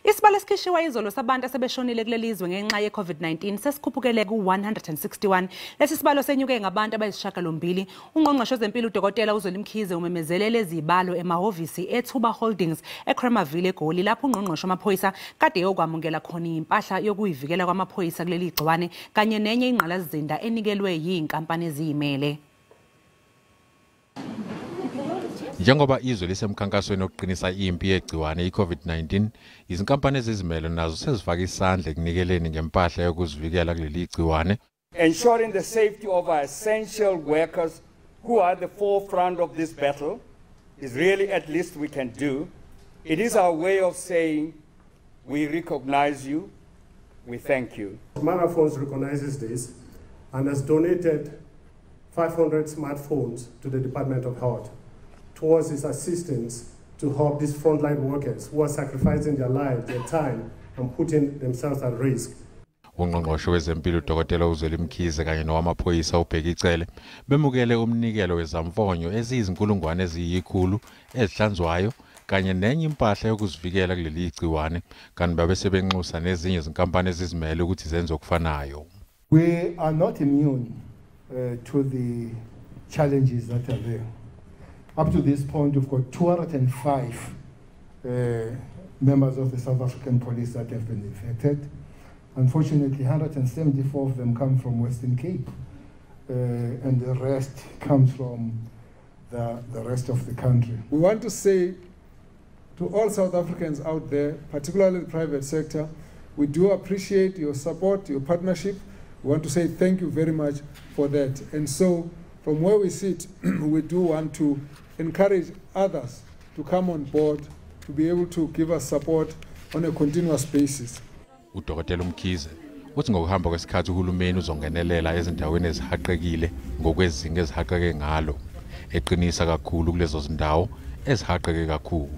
Isibalo esikhishwe izolo sabantu asebeshonile kulelizwe ngenxa yeCOVID-19 sesikhuphukele ku-161. Lesibalo senyuke ngabantu abayisishagalombili. UNgqongqoshe wezempilo uDokotela uZweli Mkhize umemezele lezibalo emahhovisi eThuba Holdings eKrammerville eGoli lapho uNgqongqoshe wamaphoyisa kade eyokwamukela khona impahla yokuyivikela kwamaphoyisa kuleli gciwane kanye nenye ingqalasizinda enikelwe yinkampani eziyimele. Njengoba izwe lisemkhankasweni wokuqinisa impi yegciwane iCOVID-19, izinkampani ezizimele nazo sezifaka isandla ekunikeleni ngempahla yokuzivikela kuleli gciwane. Ensuring the safety of our essential workers who are at the forefront of this battle is really at least we can do. It is our way of saying we recognize you, we thank you. Smartphones recognizes this and has donated 500 smartphones to the Department of Health towards its assistance to help these frontline workers who are sacrificing their lives, their time, and putting themselves at risk. UNgqongqoshe wezempilo uDokotela uZweli Mkhize kanye nowamaphoyisa ubhekicele bemukele umnikelo wezamfonyo eziyizinkulungwane eziyi100 ezihlanzwayo kanye nenye impahla yokuzivikela kuleli gciwane kanti babe sebenxusa nezinye izinkampani ezizimele ukuthi zenze okufanayo. We are not immune to the challenges that are there. Up to this point, we've got 205 members of the South African police that have been infected. Unfortunately, 174 of them come from Western Cape, and the rest comes from the rest of the country. We want to say to all South Africans out there, particularly the private sector, we do appreciate your support, your partnership. We want to say thank you very much for that. And so, from where we sit, we do want to encourage others to come on board, to be able to give us support on a continuous basis. uDokotela Mkhize uthi ngokuhamba kwesikhathi uhulumeni uzongenelela ezindaweni ezihaqekile ngokwezinga ezihaqeke ngalo, eqinisa kakhulu kulezo zindawo ezihaqeke kakhulu.